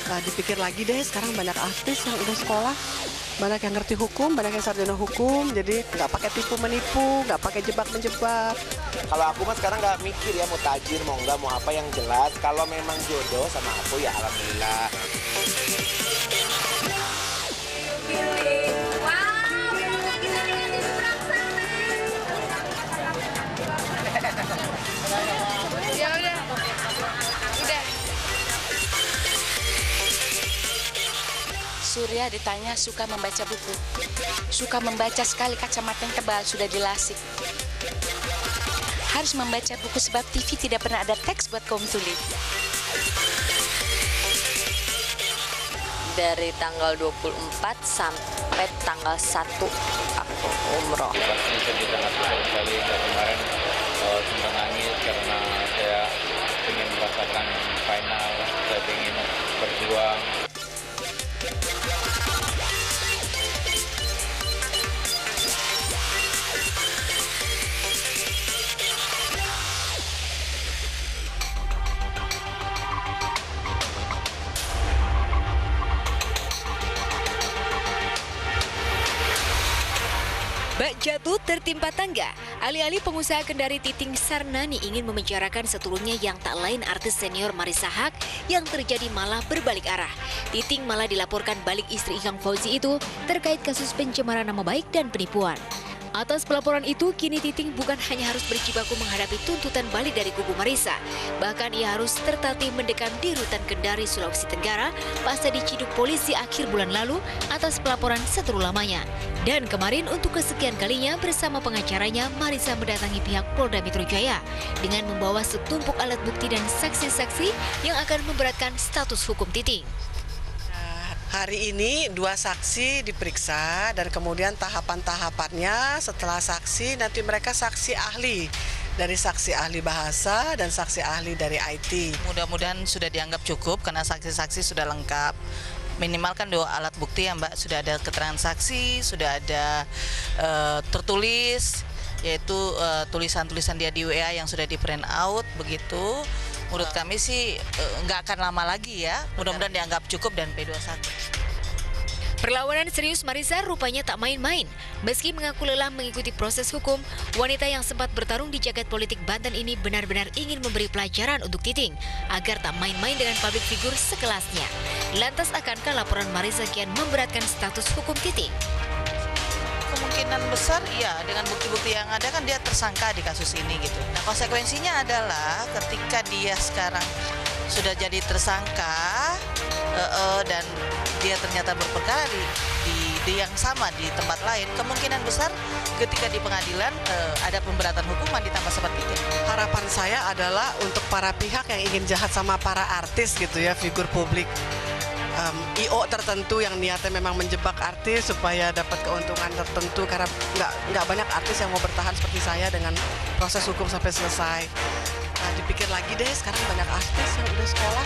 Nah, dipikir lagi deh, sekarang banyak artis yang udah sekolah, banyak yang ngerti hukum, banyak yang sarjana hukum, jadi nggak pakai tipu menipu, nggak pakai jebak menjebak. Kalau aku mah sekarang nggak mikir ya mau tajir, mau nggak, mau apa, yang jelas kalau memang jodoh sama aku ya alhamdulillah. Surya ditanya suka membaca buku. Suka membaca sekali, kacamata yang tebal, sudah dilasik. Harus membaca buku sebab TV tidak pernah ada teks buat kaum tuli. Dari tanggal 24 sampai tanggal 1 aku umroh. Bisa di tanggal sekali kemarin sempat nangis karena saya ingin merasakan final, saya ingin berjuang. Bak jatuh tertimpa tangga. Alih-alih pengusaha kendari Titing Sarnani ingin memenjarakan seturunnya yang tak lain artis senior Marissa Haque, yang terjadi malah berbalik arah. Titing malah dilaporkan balik istri Ikang Fauzi itu terkait kasus pencemaran nama baik dan penipuan. Atas pelaporan itu, kini Titing bukan hanya harus berjibaku menghadapi tuntutan balik dari kubu Marissa, bahkan ia harus tertatih mendekam di rutan Kendari, Sulawesi Tenggara pasca diciduk polisi akhir bulan lalu atas pelaporan seteru lamanya. Dan kemarin untuk kesekian kalinya bersama pengacaranya, Marissa mendatangi pihak Polda Metro Jaya dengan membawa setumpuk alat bukti dan saksi-saksi yang akan memberatkan status hukum Titing. Hari ini 2 saksi diperiksa dan kemudian tahapan-tahapannya setelah saksi nanti mereka saksi ahli. Dari saksi ahli bahasa dan saksi ahli dari IT. Mudah-mudahan sudah dianggap cukup karena saksi-saksi sudah lengkap. Minimal kan 2 alat bukti ya Mbak, sudah ada keterangan saksi, sudah ada tertulis, yaitu tulisan-tulisan dia di WA yang sudah di print out begitu. Menurut kami sih nggak akan lama lagi ya, mudah-mudahan dianggap cukup dan P21. Perlawanan serius Marissa rupanya tak main-main. Meski mengaku lelah mengikuti proses hukum, wanita yang sempat bertarung di jagat politik Banten ini benar-benar ingin memberi pelajaran untuk Titing agar tak main-main dengan publik figur sekelasnya. Lantas akankah laporan Marissa kian memberatkan status hukum Titing? Kemungkinan besar ya, dengan bukti-bukti yang ada kan dia tersangka di kasus ini gitu. Nah konsekuensinya adalah ketika dia sekarang sudah jadi tersangka dan dia ternyata berperkara di yang sama di tempat lain, kemungkinan besar ketika di pengadilan ada pemberatan hukuman ditambah seperti itu. Harapan saya adalah untuk para pihak yang ingin jahat sama para artis gitu ya, figur publik, IO tertentu yang niatnya memang menjebak artis supaya dapat keuntungan tertentu, karena nggak banyak artis yang mau bertahan seperti saya dengan proses hukum sampai selesai. Nah, dipikir lagi deh, sekarang banyak artis yang udah sekolah,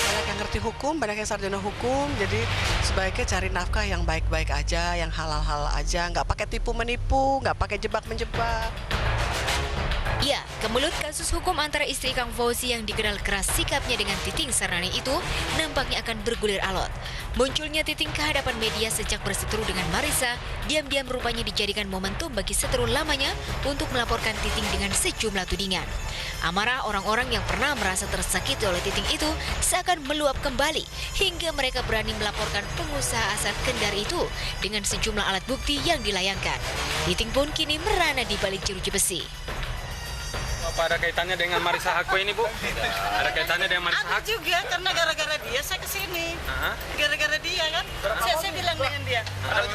banyak yang ngerti hukum, banyak yang sarjana hukum, jadi sebaiknya cari nafkah yang baik-baik aja, yang halal-halal aja, nggak pakai tipu menipu, nggak pakai jebak menjebak. Ya, kemelut kasus hukum antara istri Ikang Fauzi yang dikenal keras sikapnya dengan Titing Sarnani itu nampaknya akan bergulir alot. Munculnya Titing ke hadapan media sejak berseteru dengan Marissa, diam-diam rupanya dijadikan momentum bagi seteru lamanya untuk melaporkan Titing dengan sejumlah tudingan. Amarah orang-orang yang pernah merasa tersakiti oleh Titing itu seakan meluap kembali hingga mereka berani melaporkan pengusaha asal Kendari itu dengan sejumlah alat bukti yang dilayangkan. Titing pun kini merana di balik jeruji besi. Apa ada kaitannya dengan Marissa Haque ini, Bu? Ada kaitannya dengan Marissa Haque? Ada juga, karena gara-gara dia saya kesini. Gara-gara dia kan, saya bilang dengan dia.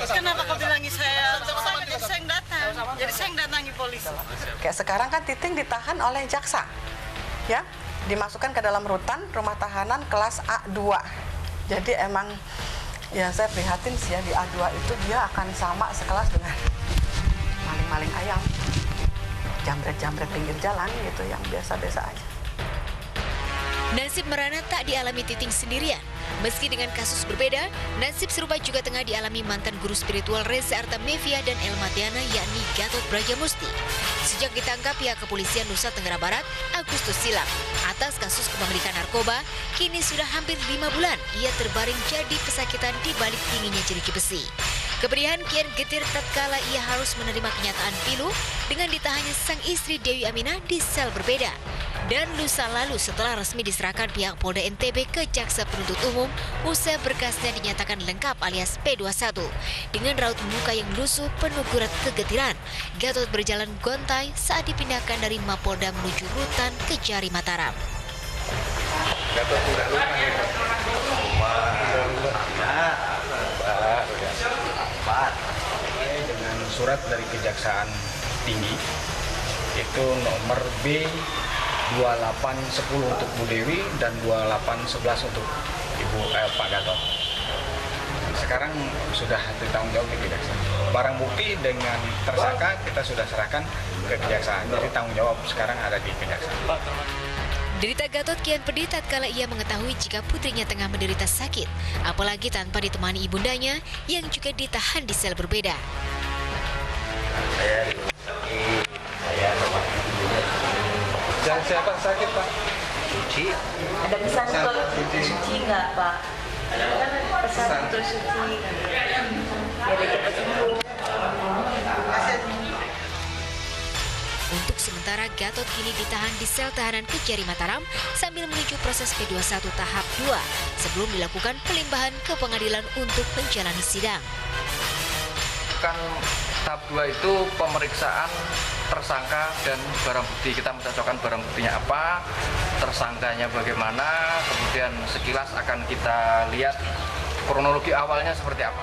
Kenapa kau bilangi saya? Jadi saya yang datang. Jadi saya yang datangi polisi. Kayak sekarang kan Titing ditahan oleh jaksa, ya, dimasukkan ke dalam rutan rumah tahanan kelas A2. Jadi emang, ya saya prihatin sih ya, di A2 itu dia akan sama sekelas dengan maling-maling ayam, jamret-jamret pinggir jalan gitu yang biasa-biasa aja. Nasib merana tak dialami Titing sendirian. Meski dengan kasus berbeda, nasib serupa juga tengah dialami mantan guru spiritual Reza Artamevia dan Elmatiana, yakni Gatot Brajamusti. Sejak ditangkap pihak kepolisian Nusa Tenggara Barat Agustus silam atas kasus kepemilikan narkoba, kini sudah hampir 5 bulan ia terbaring jadi pesakitan di balik dinginnya jeruji besi. Kepedihan kian getir tatkala ia harus menerima kenyataan pilu dengan ditahannya sang istri Dewi Aminah di sel berbeda. Dan lusa lalu setelah resmi diserahkan pihak Polda NTB ke Jaksa Penuntut Umum, usai berkasnya dinyatakan lengkap alias P21. Dengan raut muka yang lusuh penuh gurat kegetiran, Gatot berjalan gontai saat dipindahkan dari Mapolda menuju Rutan Kejari Mataram. Gatot udah lupa ya. Dengan surat dari Kejaksaan Tinggi itu nomor B 2810 untuk Bu Dewi dan 2811 untuk Pak Gatot. Sekarang sudah ditanggung jawab di Kejaksaan. Barang bukti dengan tersangka kita sudah serahkan ke Kejaksaan. Jadi tanggung jawab sekarang ada di Kejaksaan. Derita Gatot kian pedih tatkala ia mengetahui jika putrinya tengah menderita sakit, apalagi tanpa ditemani ibundanya yang juga ditahan di sel berbeda. Dan siapa sakit, Pak? Cuci. Ada pesan untuk cuci nggak, Pak? Pesan untuk cuci. Biar cepat sembuh. Untuk sementara Gatot kini ditahan di sel tahanan Kejari Mataram sambil menuju proses P21 tahap 2 sebelum dilakukan pelimbahan ke pengadilan untuk menjalani sidang. Kan tahap 2 itu pemeriksaan tersangka dan barang bukti. Kita mencocokkan barang buktinya apa, tersangkanya bagaimana, kemudian sekilas akan kita lihat kronologi awalnya seperti apa.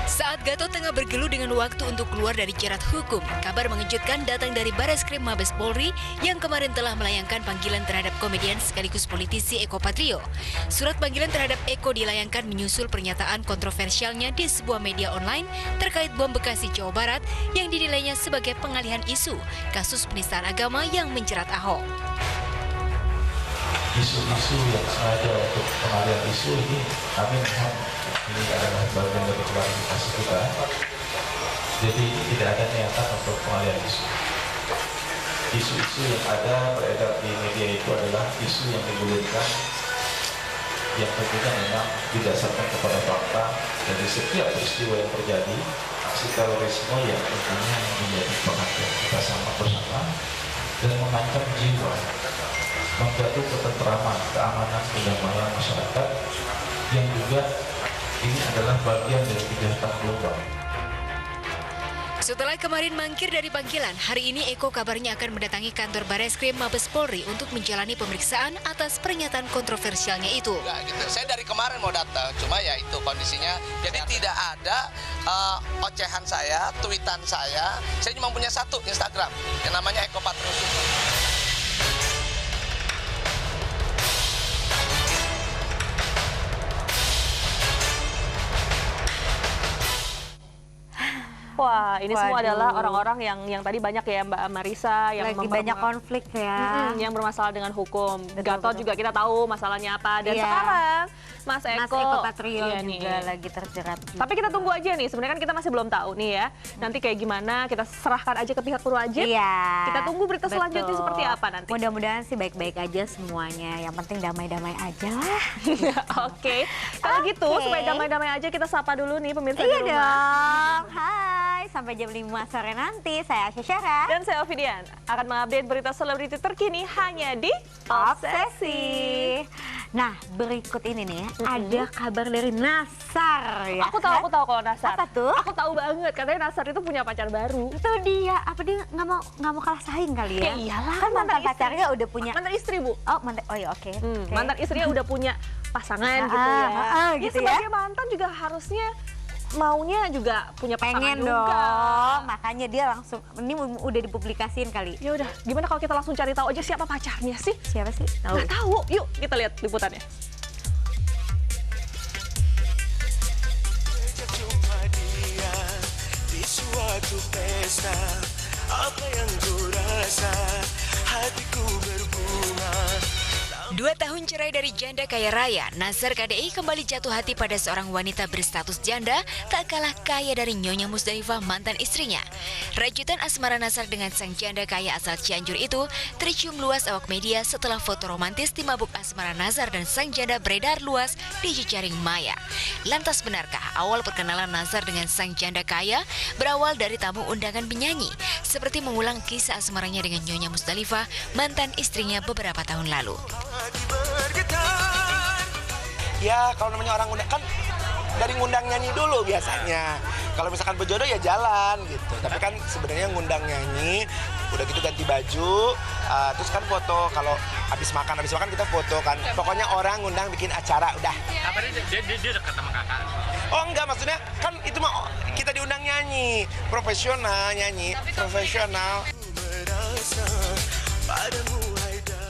Saat Gatot tengah bergelut dengan waktu untuk keluar dari jerat hukum, kabar mengejutkan datang dari Bareskrim Mabes Polri yang kemarin telah melayangkan panggilan terhadap komedian sekaligus politisi Eko Patrio. Surat panggilan terhadap Eko dilayangkan menyusul pernyataan kontroversialnya di sebuah media online terkait bom Bekasi, Jawa Barat yang dinilainya sebagai pengalihan isu kasus penistaan agama yang menjerat Ahok. Isu-isu yang sengaja untuk pengalihan isu ini kami mohon ini adalah bagian dari klarifikasi kita. Jadi tidak ada niatan untuk pengalihan isu. Isu-isu yang ada beredar di media itu adalah isu yang digulirkan yang tentunya memang didasarkan kepada fakta dari setiap peristiwa yang terjadi, aksi terorisme yang tentunya menjadi perhatian kita sama bersama dan mengancam jiwa, mengganggu ketentraman, keamanan, kedamaian masyarakat yang juga ini adalah bagian dari kejahatan global. Setelah kemarin mangkir dari panggilan, hari ini Eko kabarnya akan mendatangi kantor Bareskrim Mabes Polri untuk menjalani pemeriksaan atas pernyataan kontroversialnya itu. Enggak, gitu. Saya dari kemarin mau datang, cuma ya itu kondisinya. Jadi tidak ada ocehan saya, tweetan saya. Saya cuma punya satu Instagram yang namanya Eko Patrio. Wah, ini semua adalah orang-orang yang tadi banyak ya Mbak Marisa yang lagi banyak konflik ya, yang bermasalah dengan hukum. Gatot juga kita tahu masalahnya apa dan sekarang Mas Eko Patrio juga lagi terjerat. Tapi kita tunggu aja nih, sebenarnya kan kita masih belum tahu nih ya. Nanti kayak gimana, kita serahkan aja ke pihak berwajib. Iya. Kita tunggu berita selanjutnya seperti apa nanti. Mudah-mudahan sih baik-baik aja semuanya. Yang penting damai-damai aja lah. Oke. Kalau gitu supaya damai-damai aja kita sapa dulu nih pemirsa di rumah. Iya dong. Hai, sampai jam 5 sore nanti. Saya Asya Syara. Dan saya Ovidian akan mengupdate berita selebriti terkini hanya di Obsesi. Nah, berikut ini nih ada kabar dari Nasar ya. Aku tahu kalau Nasar. Apa tuh? Aku tahu banget, katanya Nasar itu punya pacar baru. Itu dia. Apa dia nggak mau kalah saing kali ya? Ya iyalah. Kan mantan pacarnya udah punya. Mantan istri, Bu. Oh, iya oke. Mantan istrinya udah punya pasangan gitu ya. Gitu ya. Sebagai mantan juga harusnya maunya juga punya pasangan pengen juga. Dong, makanya dia langsung ini udah dipublikasiin kali. Ya udah, gimana kalau kita langsung cari tahu aja siapa pacarnya sih? Siapa sih? Nggak tahu. Yuk kita lihat liputannya. Di suatu pesta, apa yang ku rasa 2 tahun cerai dari janda kaya raya, Nazar KDI kembali jatuh hati pada seorang wanita berstatus janda tak kalah kaya dari Nyonya Musdalifah, mantan istrinya. Rajutan asmara Nazar dengan sang janda kaya asal Cianjur itu tercium luas awak media setelah foto romantis di mabuk asmara Nazar dan sang janda beredar luas di jejaring maya. Lantas benarkah awal perkenalan Nazar dengan sang janda kaya berawal dari tamu undangan penyanyi, seperti mengulang kisah asmaranya dengan Nyonya Musdalifah, mantan istrinya beberapa tahun lalu? Ya, kalau namanya orang undang kan dari ngundang nyanyi dulu biasanya. Kalau misalkan berjodoh ya jalan gitu. Tapi kan sebenarnya ngundang nyanyi, udah gitu ganti baju, terus kan foto. Kalau habis makan kita foto kan. Pokoknya orang ngundang bikin acara udah. Apa dia dekat sama kakak? Oh enggak, maksudnya kan itu mah kita diundang nyanyi, profesional nyanyi, profesional.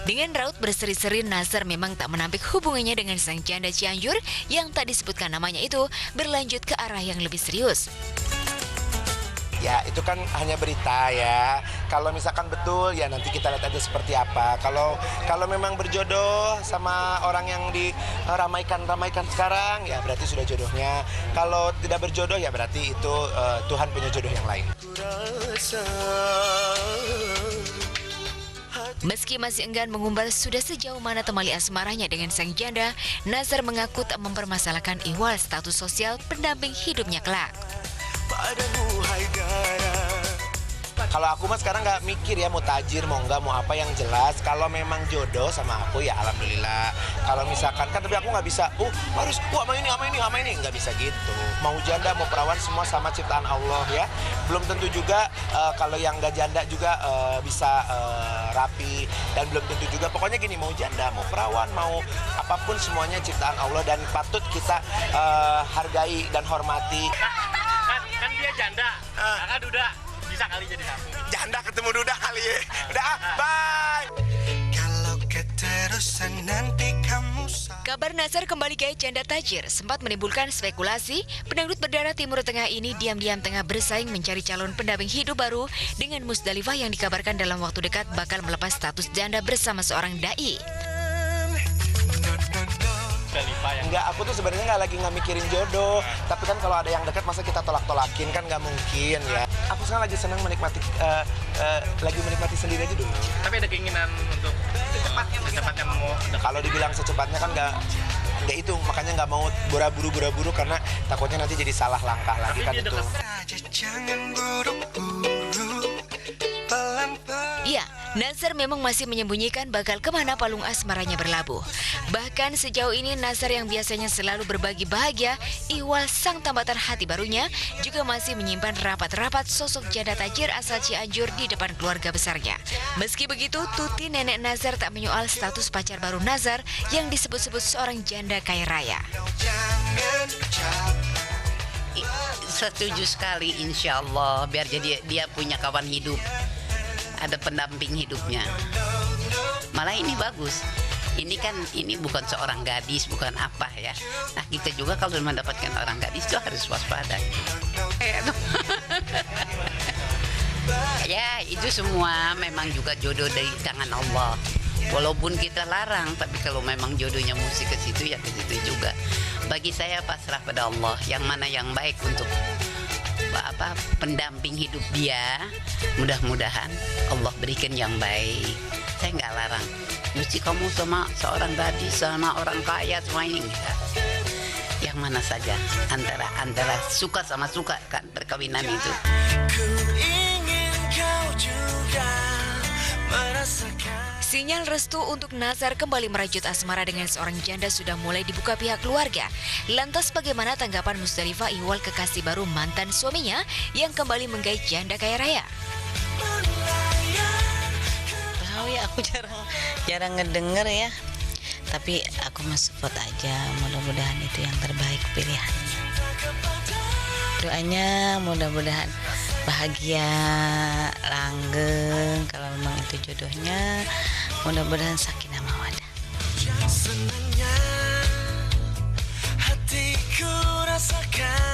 Dengan raut berseri-seri, Nazar memang tak menampik hubungannya dengan sang janda Cianjur yang tak disebutkan namanya itu berlanjut ke arah yang lebih serius. Ya itu kan hanya berita ya. Kalau misalkan betul ya nanti kita lihat aja seperti apa. Kalau memang berjodoh sama orang yang diramaikan sekarang ya berarti sudah jodohnya. Kalau tidak berjodoh ya berarti itu Tuhan punya jodoh yang lain. Meski masih enggan mengumbar sudah sejauh mana temali asmaranya dengan sang janda, Nazar mengaku tak mempermasalahkan ihwal status sosial pendamping hidupnya kelak. Kalau aku mah sekarang nggak mikir ya mau tajir, mau enggak, mau apa, yang jelas kalau memang jodoh sama aku ya alhamdulillah. Kalau misalkan kan tapi aku nggak bisa, harus sama ini, nggak bisa gitu. Mau janda, mau perawan semua sama ciptaan Allah ya. Belum tentu juga kalau yang nggak janda juga bisa rapi, dan belum tentu juga. Pokoknya gini, mau janda, mau perawan, mau apapun semuanya ciptaan Allah dan patut kita hargai dan hormati. Kan dia janda, kakak duda. Bisa kali jadi satu. Janda ketemu duda kali ya. Udah, bye. Kalau keterusan nanti kamu. Kabar Nazar kembali gaya janda tajir sempat menimbulkan spekulasi. Pendangdut berdarah Timur Tengah ini diam-diam tengah bersaing mencari calon pendamping hidup baru dengan Musdalifah yang dikabarkan dalam waktu dekat bakal melepas status janda bersama seorang dai. Enggak, aku tuh sebenarnya nggak mikirin jodoh. Tapi kan kalau ada yang dekat masa kita tolak-tolakin, kan nggak mungkin ya. Aku sekarang lagi senang menikmati, lagi menikmati sendiri aja dulu. Tapi ada keinginan untuk secepatnya mau. Kalau dibilang secepatnya kan nggak itu, makanya nggak mau buru-buru karena takutnya nanti jadi salah langkah lagi kan itu. Ya, Nazar memang masih menyembunyikan bakal kemana palung asmaranya berlabuh. Bahkan sejauh ini Nazar yang biasanya selalu berbagi bahagia, ihwal sang tambatan hati barunya juga masih menyimpan rapat-rapat sosok janda tajir asal Cianjur di depan keluarga besarnya. Meski begitu, Tuti nenek Nazar tak menyoal status pacar baru Nazar yang disebut-sebut seorang janda kaya raya. Setuju sekali, insya Allah, biar jadi dia punya kawan hidup, ada pendamping hidupnya. Malah ini bagus. Ini bukan seorang gadis, bukan apa ya. Nah kita juga kalau mendapatkan orang gadis itu harus waspada. Ya itu semua memang juga jodoh dari tangan Allah. Walaupun kita larang, tapi kalau memang jodohnya mesti ke situ ya ke situ juga. Bagi saya pasrah pada Allah, yang mana yang baik untuk pendamping hidup dia. Mudah-mudahan Allah berikan yang baik. Saya nggak larang. Mesti kamu sama seorang gadis, sama orang kaya, semua ini enggak. Yang mana saja, antara suka sama suka kan perkawinan itu. Sinyal restu untuk Nazar kembali merajut asmara dengan seorang janda sudah mulai dibuka pihak keluarga. Lantas bagaimana tanggapan Musdalifah ihwal kekasih baru mantan suaminya yang kembali menggait janda kaya raya? Tahu ya, aku jarang ngedenger ya. Tapi aku mah support aja, mudah-mudahan itu yang terbaik pilihannya. Doanya mudah-mudahan bahagia, langgeng, kalau memang itu jodohnya, mudah-mudahan sakinah mawaddah. Senangnya hatiku rasakan.